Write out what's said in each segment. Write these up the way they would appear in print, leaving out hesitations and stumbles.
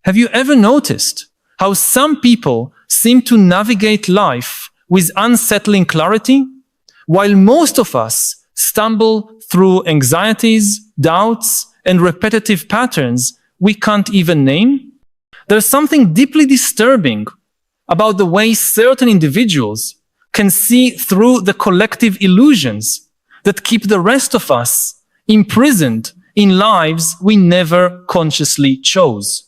Have you ever noticed how some people seem to navigate life with unsettling clarity, while most of us stumble through anxieties, doubts, and repetitive patterns we can't even name? There's something deeply disturbing about the way certain individuals can see through the collective illusions that keep the rest of us imprisoned in lives we never consciously chose.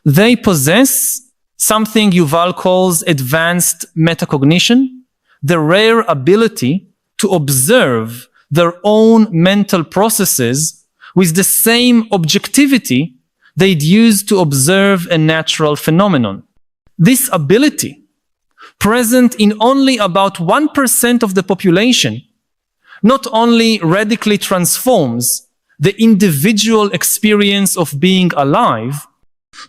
They possess something Yuval calls advanced metacognition, the rare ability to observe their own mental processes with the same objectivity they'd use to observe a natural phenomenon. This ability, present in only about 1% of the population, not only radically transforms the individual experience of being alive,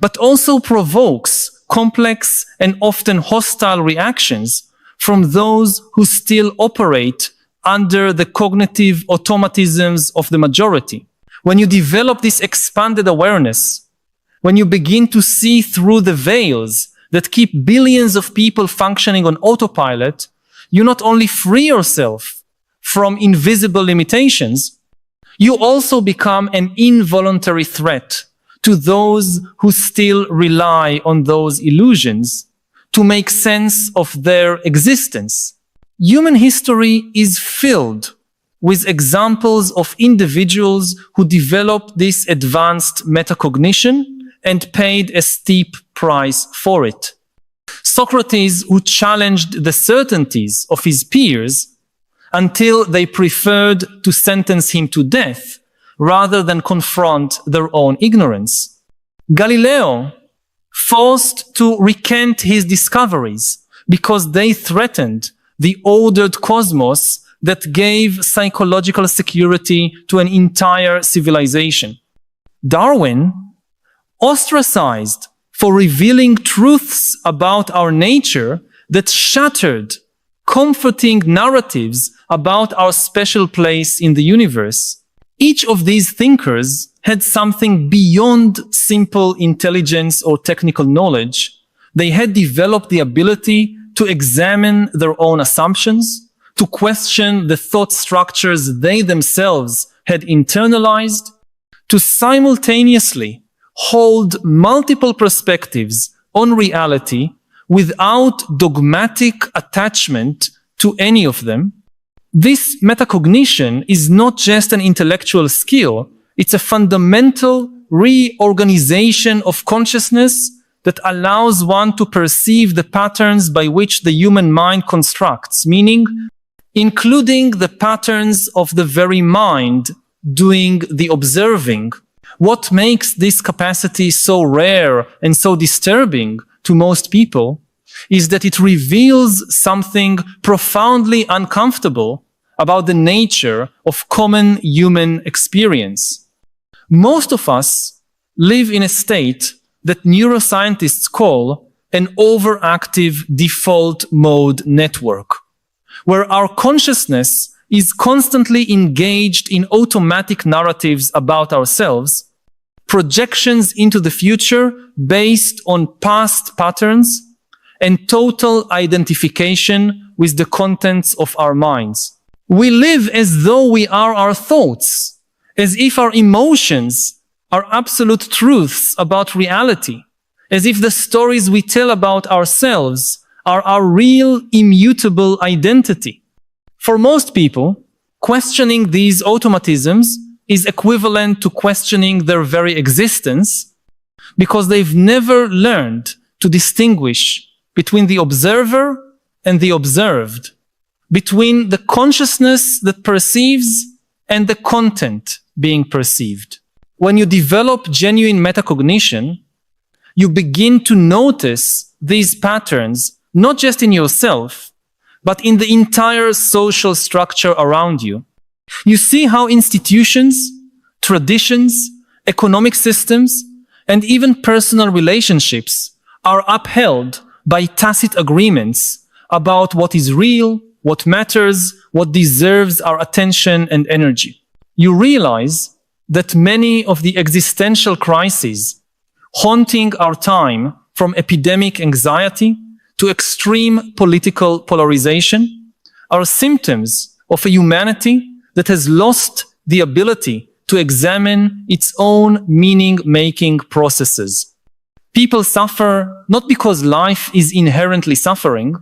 but also provokes complex and often hostile reactions from those who still operate under the cognitive automatisms of the majority. When you develop this expanded awareness, when you begin to see through the veils that keep billions of people functioning on autopilot, you not only free yourself from invisible limitations, you also become an involuntary threat to those who still rely on those illusions to make sense of their existence. Human history is filled with examples of individuals who developed this advanced metacognition and paid a steep price for it. Socrates, who challenged the certainties of his peers until they preferred to sentence him to death rather than confront their own ignorance. Galileo, forced to recant his discoveries because they threatened the ordered cosmos that gave psychological security to an entire civilization. Darwin, ostracized for revealing truths about our nature that shattered comforting narratives about our special place in the universe. Each of these thinkers had something beyond simple intelligence or technical knowledge. They had developed the ability to examine their own assumptions, to question the thought structures they themselves had internalized, to simultaneously hold multiple perspectives on reality without dogmatic attachment to any of them. This metacognition is not just an intellectual skill, it's a fundamental reorganization of consciousness that allows one to perceive the patterns by which the human mind constructs, meaning including the patterns of the very mind doing the observing. What makes this capacity so rare and so disturbing to most people is that it reveals something profoundly uncomfortable about the nature of common human experience. Most of us live in a state that neuroscientists call an overactive default mode network, where our consciousness is constantly engaged in automatic narratives about ourselves, projections into the future based on past patterns, and total identification with the contents of our minds. We live as though we are our thoughts, as if our emotions are absolute truths about reality, as if the stories we tell about ourselves are our real, immutable identity. For most people, questioning these automatisms is equivalent to questioning their very existence because they've never learned to distinguish between the observer and the observed, between the consciousness that perceives and the content being perceived. When you develop genuine metacognition, you begin to notice these patterns not just in yourself, but in the entire social structure around you. You see how institutions, traditions, economic systems, and even personal relationships are upheld by tacit agreements about what is real, what matters, what deserves our attention and energy. You realize that many of the existential crises haunting our time, from epidemic anxiety to extreme political polarization, are symptoms of a humanity that has lost the ability to examine its own meaning-making processes. People suffer not because life is inherently suffering,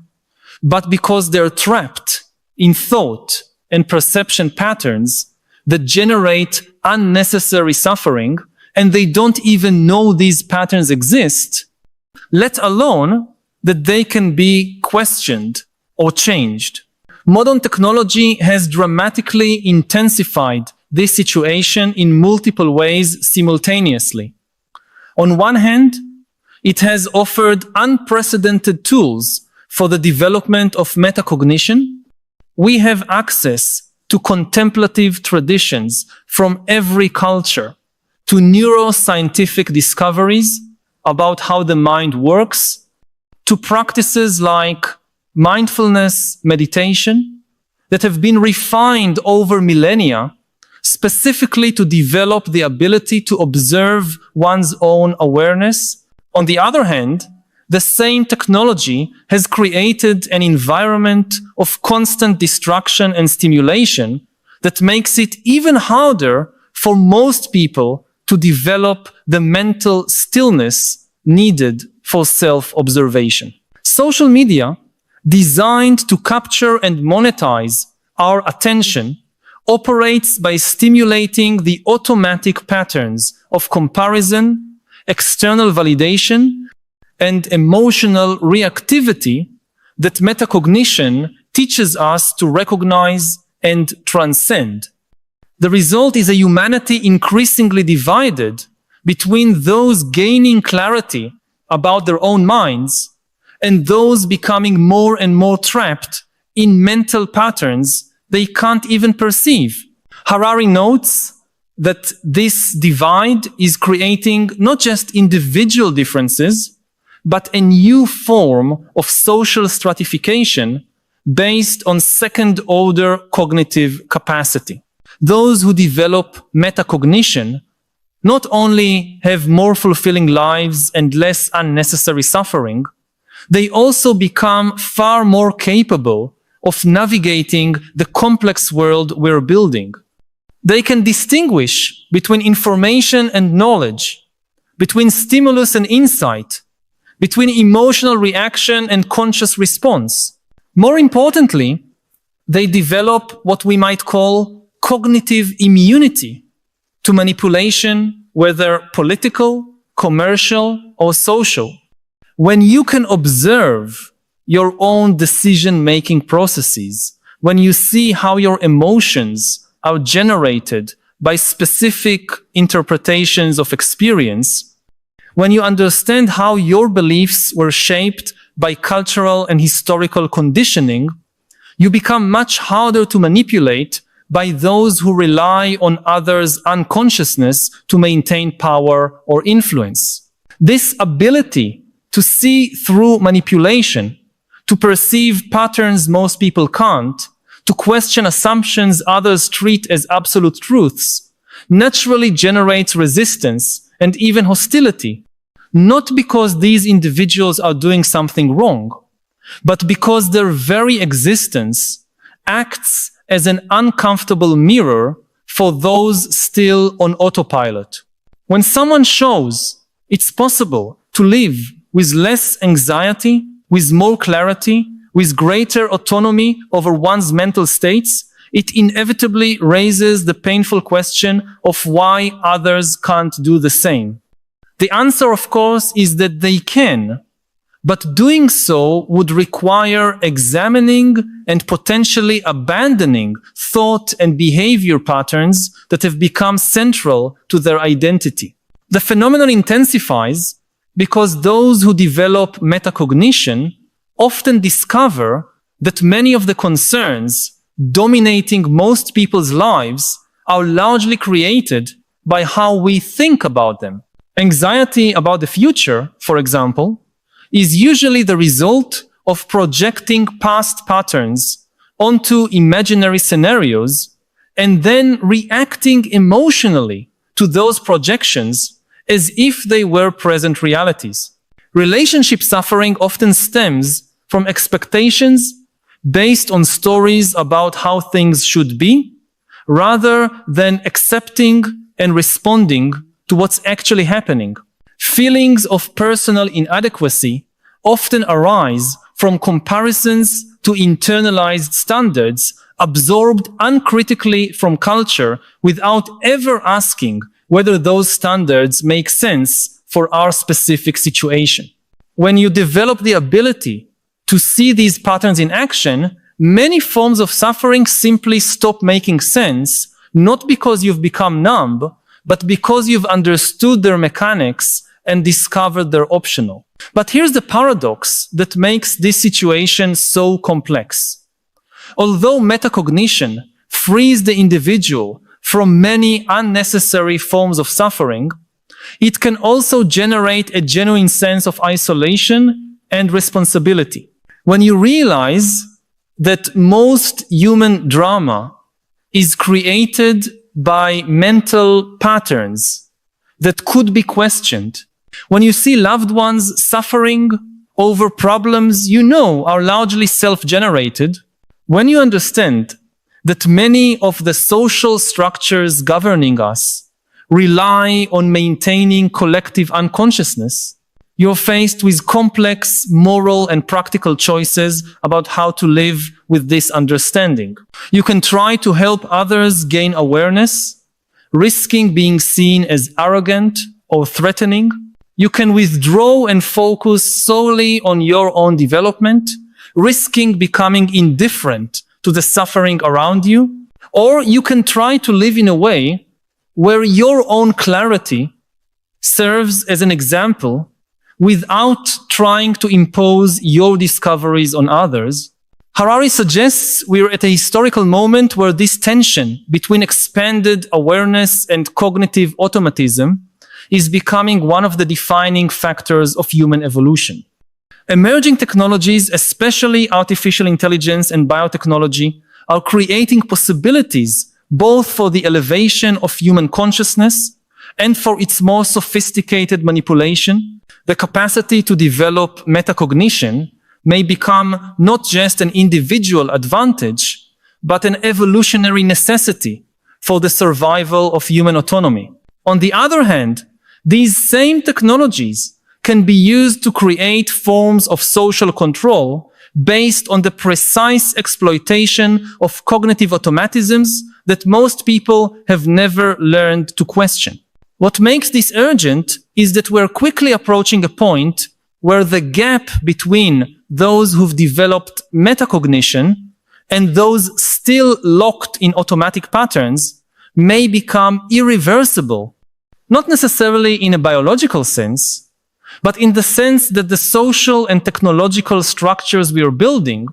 but because they're trapped in thought and perception patterns that generate unnecessary suffering, and they don't even know these patterns exist, let alone that they can be questioned or changed. Modern technology has dramatically intensified this situation in multiple ways simultaneously. On one hand, it has offered unprecedented tools for the development of metacognition. We have access to contemplative traditions from every culture, to neuroscientific discoveries about how the mind works, to practices like mindfulness meditation that have been refined over millennia specifically to develop the ability to observe one's own awareness. On the other hand, the same technology has created an environment of constant distraction and stimulation that makes it even harder for most people to develop the mental stillness needed for self-observation. Social media, designed to capture and monetize our attention, operates by stimulating the automatic patterns of comparison, external validation, and emotional reactivity that metacognition teaches us to recognize and transcend. The result is a humanity increasingly divided between those gaining clarity about their own minds and those becoming more and more trapped in mental patterns they can't even perceive. Harari notes that this divide is creating not just individual differences, but a new form of social stratification based on second-order cognitive capacity. Those who develop metacognition not only have more fulfilling lives and less unnecessary suffering, they also become far more capable of navigating the complex world we're building. They can distinguish between information and knowledge, between stimulus and insight, between emotional reaction and conscious response. More importantly, they develop what we might call cognitive immunity to manipulation, whether political, commercial, or social. When you can observe your own decision-making processes, when you see how your emotions are generated by specific interpretations of experience, when you understand how your beliefs were shaped by cultural and historical conditioning, you become much harder to manipulate by those who rely on others' unconsciousness to maintain power or influence. This ability to see through manipulation, to perceive patterns most people can't, to question assumptions others treat as absolute truths, naturally generates resistance and even hostility, not because these individuals are doing something wrong, but because their very existence acts as an uncomfortable mirror for those still on autopilot. When someone shows it's possible to live with less anxiety, with more clarity, with greater autonomy over one's mental states, it inevitably raises the painful question of why others can't do the same. The answer, of course, is that they can, but doing so would require examining and potentially abandoning thought and behavior patterns that have become central to their identity. The phenomenon intensifies because those who develop metacognition often discover that many of the concerns dominating most people's lives are largely created by how we think about them. Anxiety about the future, for example, is usually the result of projecting past patterns onto imaginary scenarios and then reacting emotionally to those projections as if they were present realities. Relationship suffering often stems from expectations based on stories about how things should be, rather than accepting and responding to what's actually happening. Feelings of personal inadequacy often arise from comparisons to internalized standards absorbed uncritically from culture without ever asking whether those standards make sense for our specific situation. When you develop the ability to see these patterns in action, many forms of suffering simply stop making sense, not because you've become numb, but because you've understood their mechanics and discovered they're optional. But here's the paradox that makes this situation so complex. Although metacognition frees the individual from many unnecessary forms of suffering, it can also generate a genuine sense of isolation and responsibility. When you realize that most human drama is created by mental patterns that could be questioned, when you see loved ones suffering over problems you know are largely self-generated, when you understand that many of the social structures governing us rely on maintaining collective unconsciousness, you're faced with complex moral and practical choices about how to live with this understanding. You can try to help others gain awareness, risking being seen as arrogant or threatening. You can withdraw and focus solely on your own development, risking becoming indifferent to the suffering around you. Or you can try to live in a way where your own clarity serves as an example without trying to impose your discoveries on others. Harari suggests we're at a historical moment where this tension between expanded awareness and cognitive automatism is becoming one of the defining factors of human evolution. Emerging technologies, especially artificial intelligence and biotechnology, are creating possibilities both for the elevation of human consciousness and for its more sophisticated manipulation. The capacity to develop metacognition may become not just an individual advantage, but an evolutionary necessity for the survival of human autonomy. On the other hand, these same technologies can be used to create forms of social control based on the precise exploitation of cognitive automatisms that most people have never learned to question. What makes this urgent is that we're quickly approaching a point where the gap between those who've developed metacognition and those still locked in automatic patterns may become irreversible, not necessarily in a biological sense, but in the sense that the social and technological structures we are building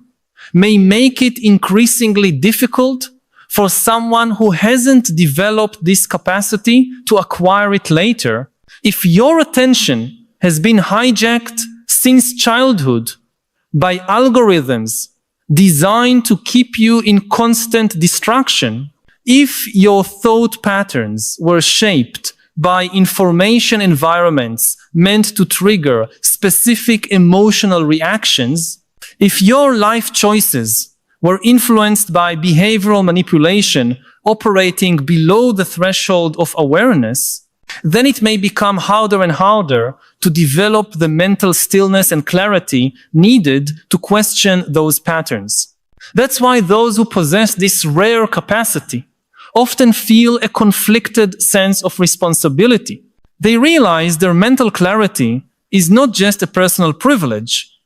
may make it increasingly difficult for someone who hasn't developed this capacity to acquire it later. If your attention has been hijacked since childhood by algorithms designed to keep you in constant distraction, if your thought patterns were shaped by information environments meant to trigger specific emotional reactions, if your life choices were influenced by behavioral manipulation operating below the threshold of awareness, then it may become harder and harder to develop the mental stillness and clarity needed to question those patterns. That's why those who possess this rare capacity often feel a conflicted sense of responsibility. They realize their mental clarity is not just a personal privilege,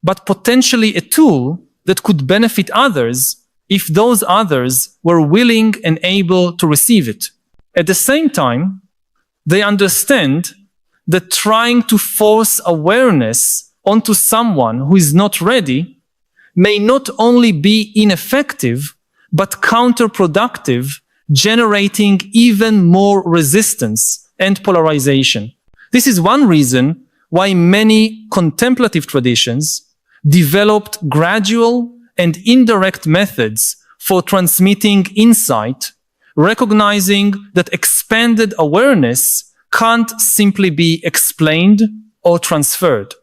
but potentially a tool that could benefit others if those others were willing and able to receive it. At the same time, they understand that trying to force awareness onto someone who is not ready may not only be ineffective, but counterproductive, generating even more resistance and polarization. This is one reason why many contemplative traditions developed gradual and indirect methods for transmitting insight, recognizing that expanded awareness can't simply be explained or transferred.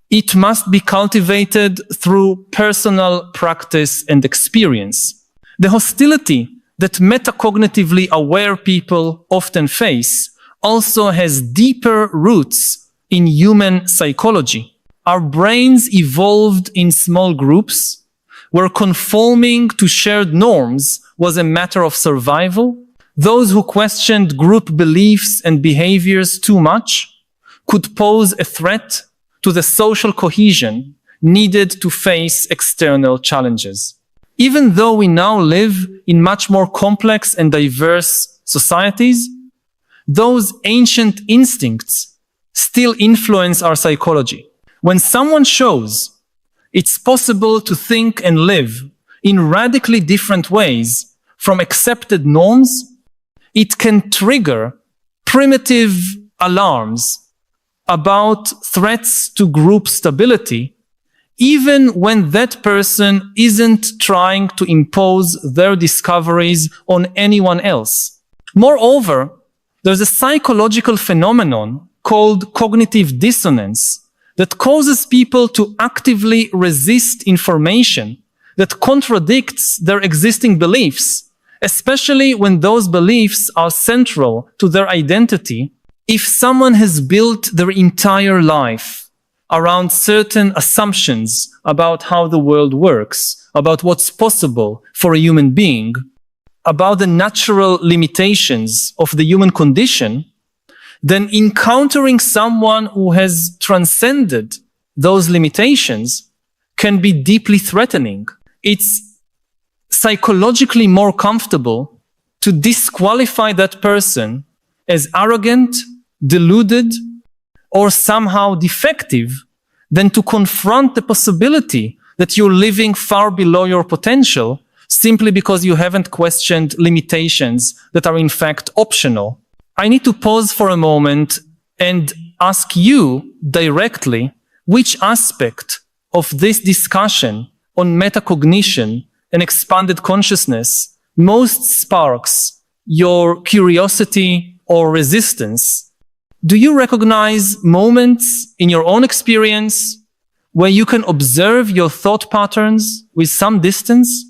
It must be cultivated through personal practice and experience. The hostility that metacognitively aware people often face also has deeper roots in human psychology. Our brains evolved in small groups where conforming to shared norms was a matter of survival. Those who questioned group beliefs and behaviors too much could pose a threat to the social cohesion needed to face external challenges. Even though we now live in much more complex and diverse societies, those ancient instincts still influence our psychology. When someone shows it's possible to think and live in radically different ways from accepted norms, it can trigger primitive alarms about threats to group stability, even when that person isn't trying to impose their discoveries on anyone else. Moreover, there's a psychological phenomenon called cognitive dissonance that causes people to actively resist information that contradicts their existing beliefs, especially when those beliefs are central to their identity. If someone has built their entire life around certain assumptions about how the world works, about what's possible for a human being, about the natural limitations of the human condition, then encountering someone who has transcended those limitations can be deeply threatening. It's psychologically more comfortable to disqualify that person as arrogant, deluded, or somehow defective than to confront the possibility that you're living far below your potential simply because you haven't questioned limitations that are in fact optional. I need to pause for a moment and ask you directly which aspect of this discussion on metacognition and expanded consciousness most sparks your curiosity or resistance. Do you recognize moments in your own experience where you can observe your thought patterns with some distance?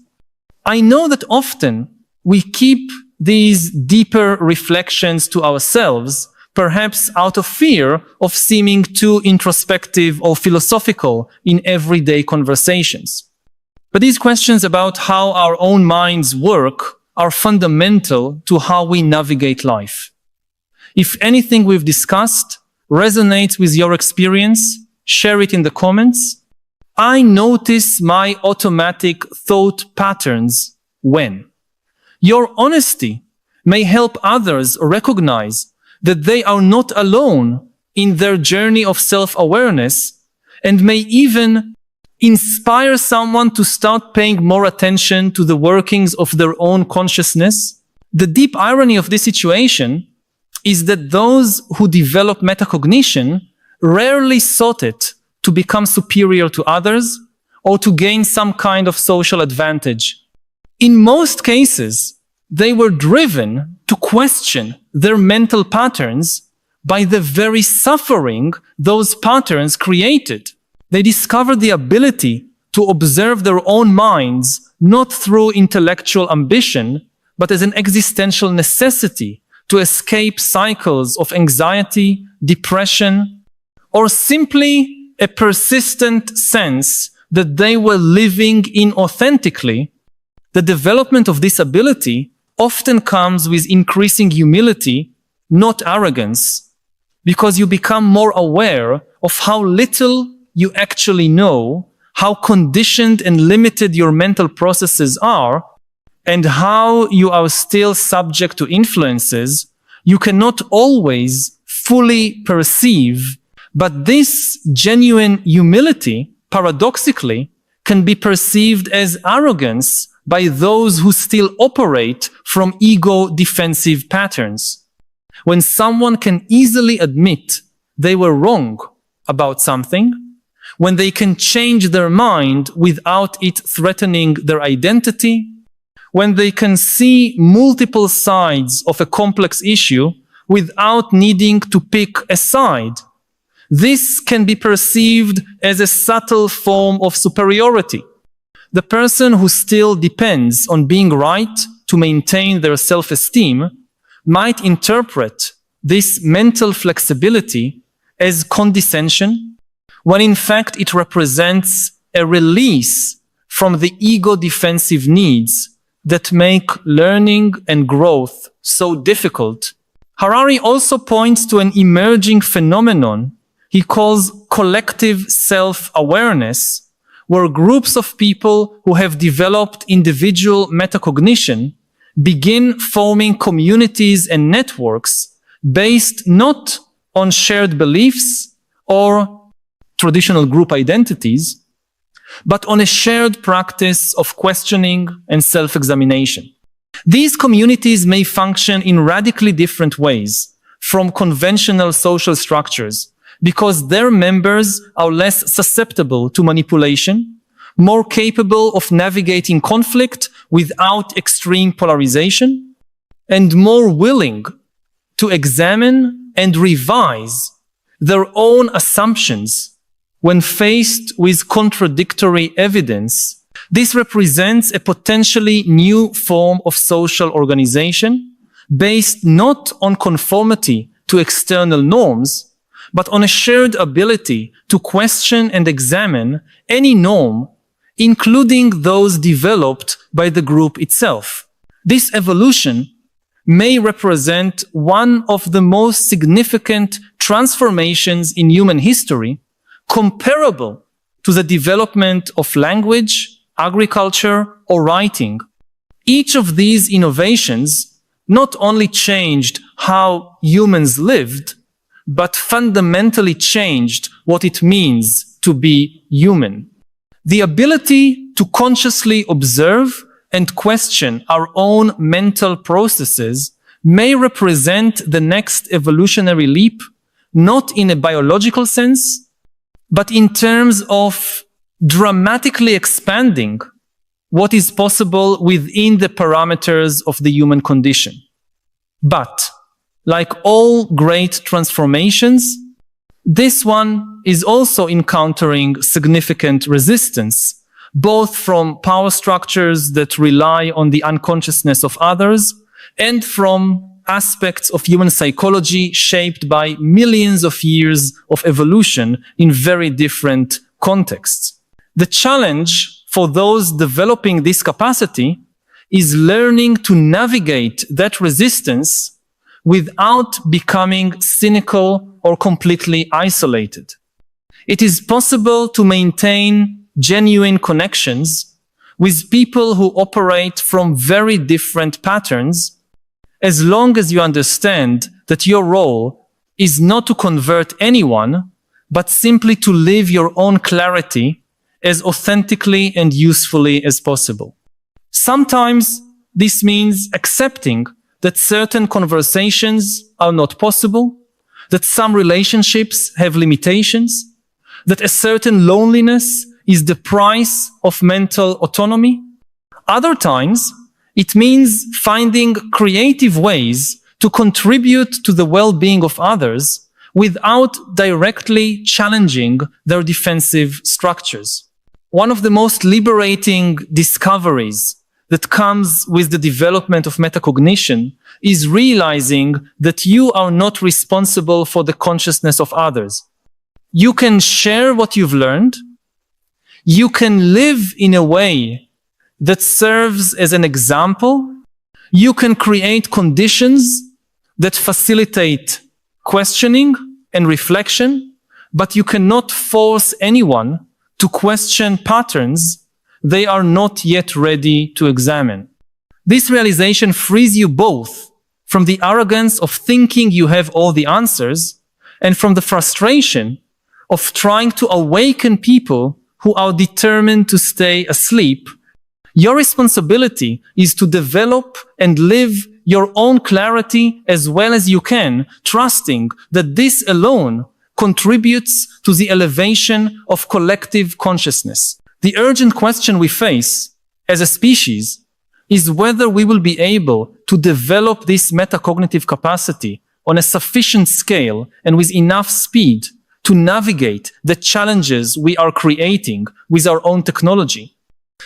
I know that often we keep these deeper reflections to ourselves, perhaps out of fear of seeming too introspective or philosophical in everyday conversations. But these questions about how our own minds work are fundamental to how we navigate life. If anything we've discussed resonates with your experience, share it in the comments. I notice my automatic thought patterns when. Your honesty may help others recognize that they are not alone in their journey of self-awareness and may even inspire someone to start paying more attention to the workings of their own consciousness. The deep irony of this situation is that those who develop metacognition rarely sought it to become superior to others or to gain some kind of social advantage. In most cases, they were driven to question their mental patterns by the very suffering those patterns created. They discovered the ability to observe their own minds not through intellectual ambition, but as an existential necessity to escape cycles of anxiety, depression, or simply a persistent sense that they were living inauthentically. The development of this ability often comes with increasing humility, not arrogance, because you become more aware of how little you actually know, how conditioned and limited your mental processes are, and how you are still subject to influences you cannot always fully perceive. But this genuine humility, paradoxically, can be perceived as arrogance by those who still operate from ego-defensive patterns. When someone can easily admit they were wrong about something, when they can change their mind without it threatening their identity, when they can see multiple sides of a complex issue without needing to pick a side. This can be perceived as a subtle form of superiority. The person who still depends on being right to maintain their self-esteem might interpret this mental flexibility as condescension, when in fact it represents a release from the ego defensive needs that make learning and growth so difficult. Harari also points to an emerging phenomenon he calls collective self-awareness, where groups of people who have developed individual metacognition begin forming communities and networks based not on shared beliefs or traditional group identities, but on a shared practice of questioning and self-examination. These communities may function in radically different ways from conventional social structures because their members are less susceptible to manipulation, more capable of navigating conflict without extreme polarization, and more willing to examine and revise their own assumptions when faced with contradictory evidence. This represents a potentially new form of social organization based not on conformity to external norms, but on a shared ability to question and examine any norm, including those developed by the group itself. This evolution may represent one of the most significant transformations in human history, comparable to the development of language, agriculture, or writing. Each of these innovations not only changed how humans lived, but fundamentally changed what it means to be human. The ability to consciously observe and question our own mental processes may represent the next evolutionary leap, not in a biological sense, but in terms of dramatically expanding what is possible within the parameters of the human condition. But, like all great transformations, this one is also encountering significant resistance, both from power structures that rely on the unconsciousness of others and from aspects of human psychology shaped by millions of years of evolution in very different contexts. The challenge for those developing this capacity is learning to navigate that resistance without becoming cynical or completely isolated. It is possible to maintain genuine connections with people who operate from very different patterns, as long as you understand that your role is not to convert anyone, but simply to live your own clarity as authentically and usefully as possible. Sometimes this means accepting that certain conversations are not possible, that some relationships have limitations, that a certain loneliness is the price of mental autonomy. Other times, it means finding creative ways to contribute to the well-being of others without directly challenging their defensive structures. One of the most liberating discoveries that comes with the development of metacognition is realizing that you are not responsible for the consciousness of others. You can share what you've learned. You can live in a way that serves as an example. You can create conditions that facilitate questioning and reflection, but you cannot force anyone to question patterns they are not yet ready to examine. This realization frees you both from the arrogance of thinking you have all the answers and from the frustration of trying to awaken people who are determined to stay asleep. Your responsibility is to develop and live your own clarity as well as you can, trusting that this alone contributes to the elevation of collective consciousness. The urgent question we face as a species is whether we will be able to develop this metacognitive capacity on a sufficient scale and with enough speed to navigate the challenges we are creating with our own technology.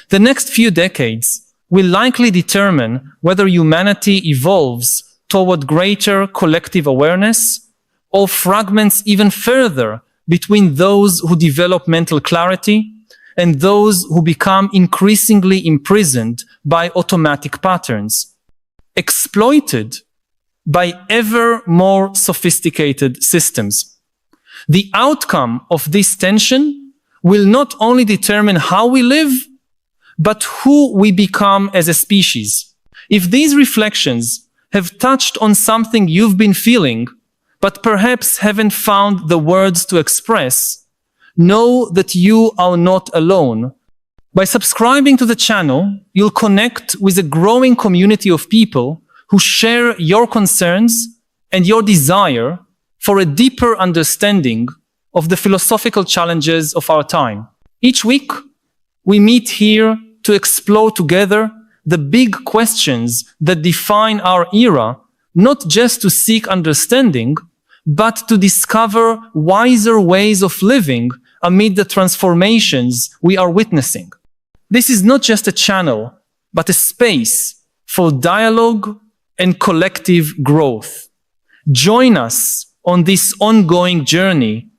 The next few decades will likely determine whether humanity evolves toward greater collective awareness or fragments even further between those who develop mental clarity and those who become increasingly imprisoned by automatic patterns, exploited by ever more sophisticated systems. The outcome of this tension will not only determine how we live, but who we become as a species. If these reflections have touched on something you've been feeling, but perhaps haven't found the words to express, know that you are not alone. By subscribing to the channel, you'll connect with a growing community of people who share your concerns and your desire for a deeper understanding of the philosophical challenges of our time. Each week, we meet here to explore together the big questions that define our era, not just to seek understanding, but to discover wiser ways of living amid the transformations we are witnessing. This is not just a channel, but a space for dialogue and collective growth. Join us on this ongoing journey.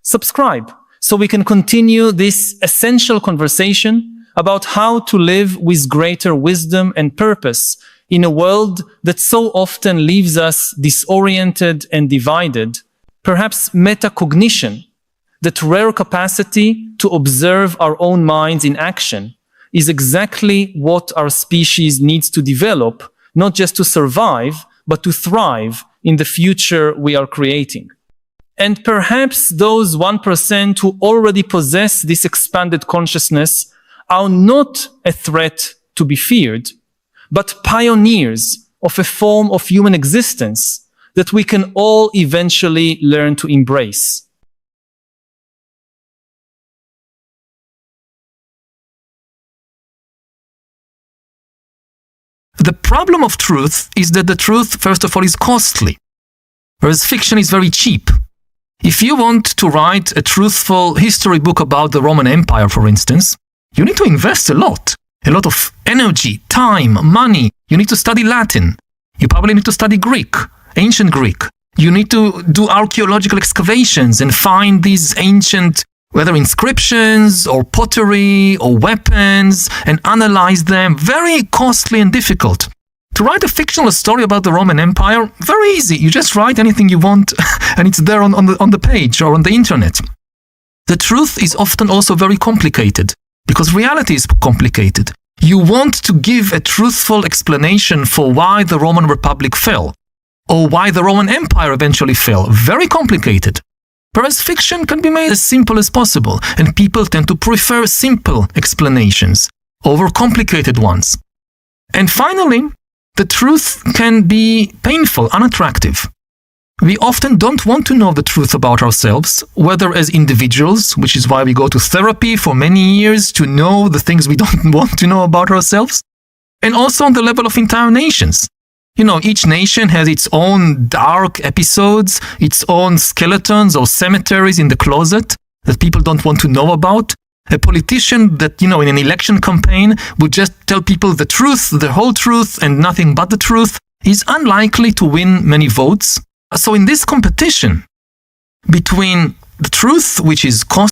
Subscribe so we can continue this essential conversation about how to live with greater wisdom and purpose in a world that so often leaves us disoriented and divided. Perhaps metacognition, that rare capacity to observe our own minds in action, is exactly what our species needs to develop, not just to survive, but to thrive in the future we are creating. And perhaps those 1% who already possess this expanded consciousness are not a threat to be feared, but pioneers of a form of human existence that we can all eventually learn to embrace. The problem of truth is that the truth, first of all, is costly, whereas fiction is very cheap. If you want to write a truthful history book about the Roman Empire, for instance, you need to invest a lot of energy, time, money. You need to study Latin. You probably need to study Greek, ancient Greek. You need to do archaeological excavations and find these ancient, whether inscriptions or pottery or weapons, and analyze them. Very costly and difficult. To write a fictional story about the Roman Empire, very easy. You just write anything you want and it's there on the page or on the internet. The truth is often also very complicated because reality is complicated. You want to give a truthful explanation for why the Roman Republic fell or why the Roman Empire eventually fell. Very complicated. Whereas fiction can be made as simple as possible, and people tend to prefer simple explanations over complicated ones. And finally, the truth can be painful, unattractive. We often don't want to know the truth about ourselves, whether as individuals, which is why we go to therapy for many years to know the things we don't want to know about ourselves, and also on the level of entire nations. You know, each nation has its own dark episodes, its own skeletons or cemeteries in the closet that people don't want to know about. A politician that, in an election campaign would just tell people the truth, the whole truth, and nothing but the truth, is unlikely to win many votes. So in this competition between the truth, which is